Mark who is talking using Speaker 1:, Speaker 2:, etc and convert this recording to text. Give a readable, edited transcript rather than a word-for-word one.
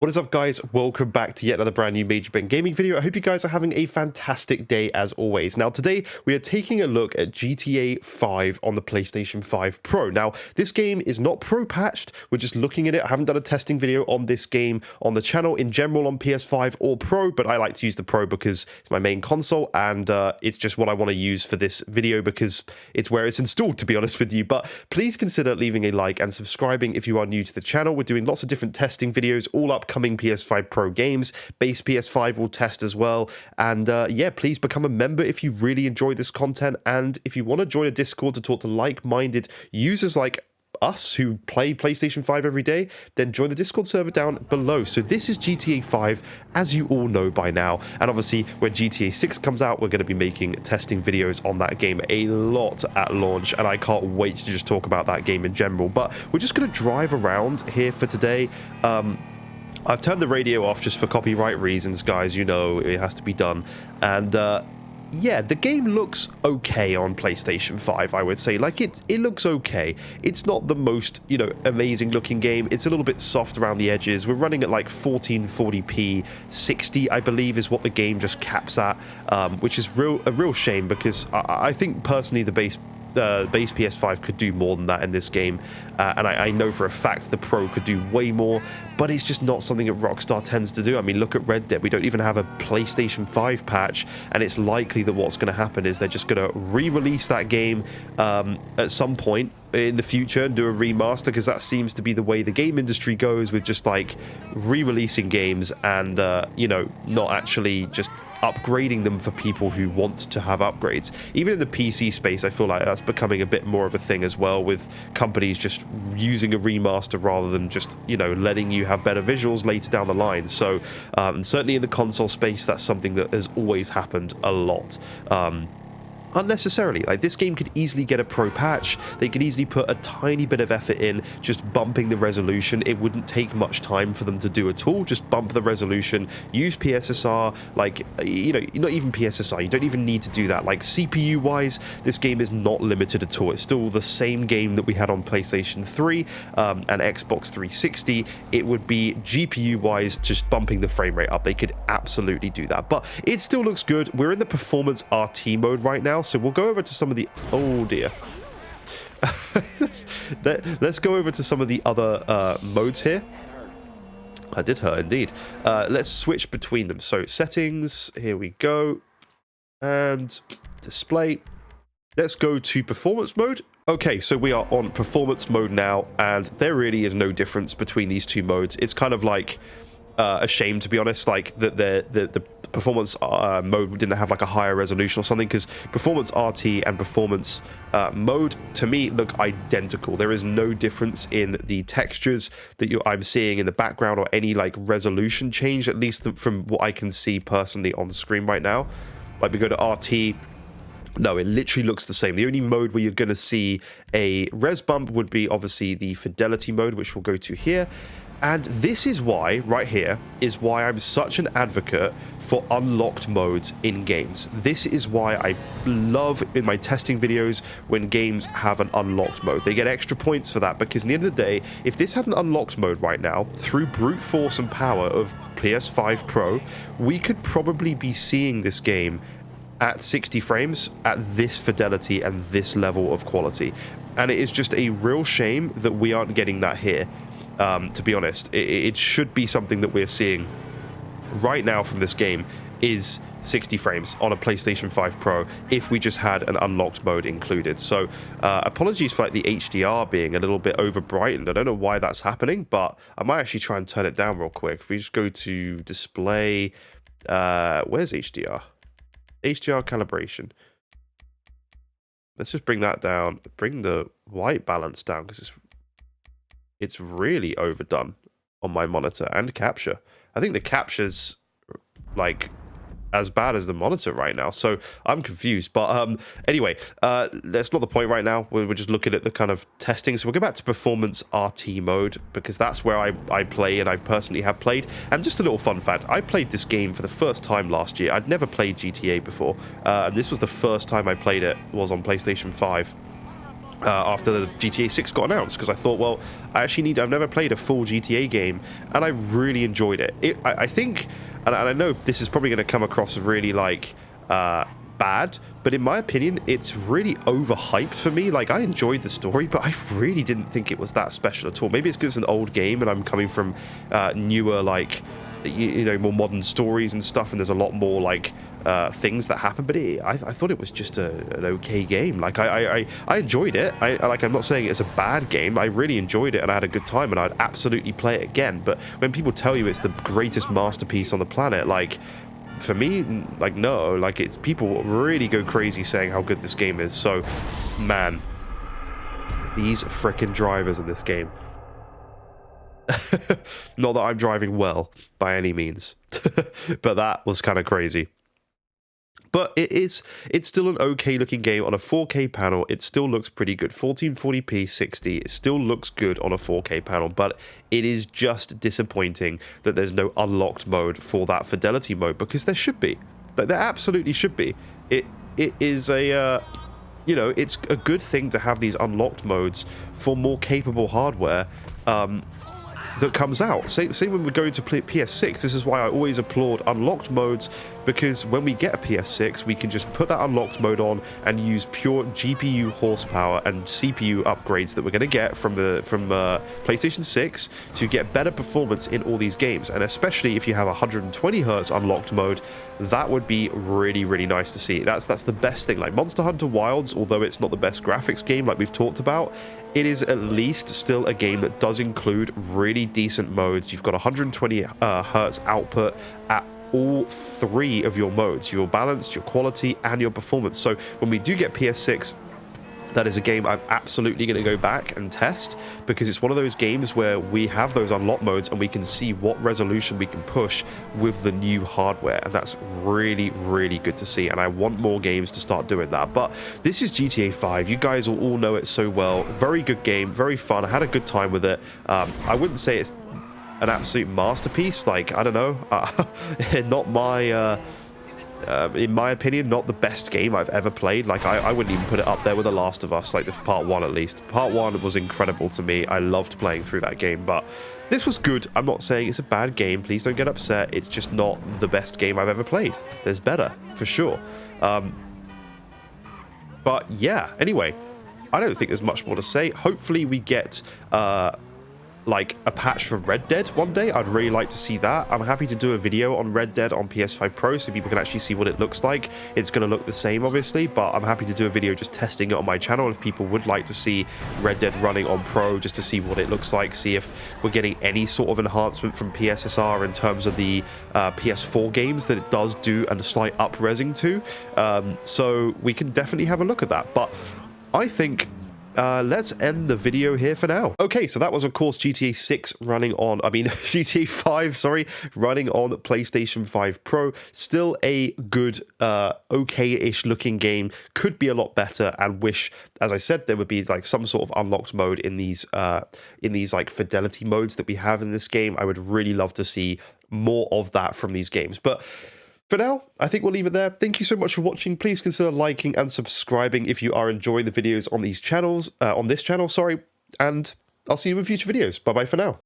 Speaker 1: What is up, guys? Welcome back to yet another brand new Major Ben Gaming video. I hope you guys are having a fantastic day as always. Now, today we are taking a look at GTA 5 on the PlayStation 5 Pro. Now, this game is not Pro patched. We're just looking at it. I haven't done a testing video on this game on the channel in general on PS5 or Pro, but I like to use the Pro because it's my main console and it's just what I want to use for this video because it's where it's installed, to be honest with you. But please consider leaving a like and subscribing if you are new to the channel. We're doing lots of different testing videos, all upcoming PS5 Pro games. Base PS5 will test as well. And yeah, please become a member if you really enjoy this content. And if you want to join a Discord to talk to like-minded users like us who play PlayStation 5 every day, then join the Discord server down below. So this is GTA 5, as you all know by now. And obviously, when GTA 6 comes out, we're going to be making testing videos on that game a lot at launch. And I can't wait to just talk about that game in general. But we're just going to drive around here for today. I've turned the radio off just for copyright reasons, guys. You know, it has to be done. And yeah, the game looks okay on PlayStation 5, I would say. Like, it looks okay. It's not the most, you know, amazing looking game. It's a little bit soft around the edges. We're running at like 1440p, 60, I believe, is what the game just caps at, which is a real shame because I think personally the base PS5 could do more than that in this game, and I know for a fact the Pro could do way more, but it's just not something that Rockstar tends to do. I mean, look at Red Dead. We don't even have a PlayStation 5 patch, and it's likely that what's going to happen is they're just going to re-release that game at some point in the future and do a remaster, because that seems to be the way the game industry goes, with just like re-releasing games and you know, not actually just upgrading them for people who want to have upgrades. Even in the PC space, I feel like that's becoming a bit more of a thing as well, with companies just using a remaster rather than just, you know, letting you have better visuals later down the line. So certainly in the console space, that's something that has always happened a lot. Unnecessarily. Like, this game could easily get a Pro patch. They could easily put a tiny bit of effort in just bumping the resolution. It wouldn't take much time for them to do at all. Just bump the resolution, use PSSR, like, you know, not even PSSR, you don't even need to do that. Like, CPU wise, this game is not limited at all. It's still the same game that we had on PlayStation 3 and Xbox 360. It would be GPU wise just bumping the frame rate up. They could absolutely do that, but it still looks good. We're in the performance RT mode right now, so we'll go over to some of the... Oh dear. Let's go over to some of the other modes here. I did hurt indeed. Let's switch between them. So settings, here we go. And display. Let's go to performance mode. Okay, so we are on performance mode now, and there really is no difference between these two modes. It's kind of like a shame, to be honest, like that the performance mode didn't have like a higher resolution or something, because performance RT and performance mode to me look identical. There is no difference in the textures that I'm seeing in the background, or any like resolution change, at least from what I can see personally on the screen right now. Like, we go to RT, no, it literally looks the same. The only mode where you're going to see a res bump would be obviously the fidelity mode, which we'll go to here. And this is why, right here, is why I'm such an advocate for unlocked modes in games. This is why I love in my testing videos when games have an unlocked mode. They get extra points for that, because in the end of the day, if this had an unlocked mode right now, through brute force and power of PS5 Pro, we could probably be seeing this game at 60 frames, at this fidelity and this level of quality. And it is just a real shame that we aren't getting that here. To be honest, it should be something that we're seeing right now from this game is 60 frames on a PlayStation 5 Pro if we just had an unlocked mode included. So apologies for like the HDR being a little bit over brightened. I don't know why that's happening, but I might actually try and turn it down real quick. If we just go to display, where's HDR? HDR calibration. Let's just bring that down, bring the white balance down, because it's really overdone on my monitor and capture. I think the capture's like as bad as the monitor right now, so I'm confused. But anyway, that's not the point right now. We're just looking at the kind of testing. So we'll go back to performance RT mode, because that's where I play, and I personally have played. And just a little fun fact, I played this game for the first time last year. I'd never played GTA before, and this was the first time I played it, was on PlayStation 5. after the GTA 6 got announced, because I thought, well, I've never played a full GTA game, and I really enjoyed it. I think, and I know this is probably going to come across really like bad, but in my opinion, it's really overhyped for me. Like, I enjoyed the story, but I really didn't think it was that special at all. Maybe it's because it's an old game, and I'm coming from newer, like, you know, more modern stories and stuff, and there's a lot more like things that happen, but I thought it was just an okay game. Like, I enjoyed it. I'm not saying it's a bad game. I really enjoyed it, and I had a good time, and I'd absolutely play it again. But when people tell you it's the greatest masterpiece on the planet, like, for me, like, no, like, it's people really go crazy saying how good this game is. So, man, these frickin' drivers in this game. Not that I'm driving well by any means, but that was kind of crazy. But it's still an okay looking game on a 4K panel. It still looks pretty good. 1440p 60, it still looks good on a 4K panel, but it is just disappointing that there's no unlocked mode for that fidelity mode, because there should be. There absolutely should be. It is a you know, it's a good thing to have these unlocked modes for more capable hardware that comes out. Same when we're going to play PS6. This is why I always applaud unlocked modes, because when we get a PS6, we can just put that unlocked mode on and use pure GPU horsepower and CPU upgrades that we're going to get from PlayStation 6 to get better performance in all these games. And especially if you have 120 Hz unlocked mode, that would be really, really nice to see. That's the best thing. Like Monster Hunter Wilds, although it's not the best graphics game like we've talked about, it is at least still a game that does include really decent modes. You've got 120 Hz output at all three of your modes: your balance, your quality, and your performance. So when we do get PS6, that is a game I'm absolutely going to go back and test, because it's one of those games where we have those unlock modes and we can see what resolution we can push with the new hardware, and that's really, really good to see, and I want more games to start doing that. But this is GTA 5. You guys will all know it so well. Very good game, very fun. I had a good time with it. I wouldn't say it's an absolute masterpiece, like, I don't know, not my in my opinion, not the best game I've ever played. Like, I wouldn't even put it up there with The Last of Us, like the part 1 at least. Part 1 was incredible to me. I loved playing through that game, but this was good. I'm not saying it's a bad game. Please don't get upset. It's just not the best game I've ever played. There's better, for sure. But yeah, anyway, I don't think there's much more to say. Hopefully we get like a patch for Red Dead one day. I'd really like to see that. I'm happy to do a video on Red Dead on PS5 Pro so people can actually see what it looks like. It's going to look the same, obviously, but I'm happy to do a video just testing it on my channel if people would like to see Red Dead running on Pro, just to see what it looks like, see if we're getting any sort of enhancement from PSSR in terms of the PS4 games that it does do a slight up-resing to. So we can definitely have a look at that. But I think let's end the video here for now. Okay, so that was, of course, GTA 6 running on, GTA 5, sorry, running on PlayStation 5 Pro. Still a good, okay-ish looking game. Could be a lot better, and wish, as I said, there would be like some sort of unlocked mode in these like fidelity modes that we have in this game. I would really love to see more of that from these games. But for now, I think we'll leave it there. Thank you so much for watching. Please consider liking and subscribing if you are enjoying the videos on these channels, on this channel, sorry. And I'll see you in future videos. Bye-bye for now.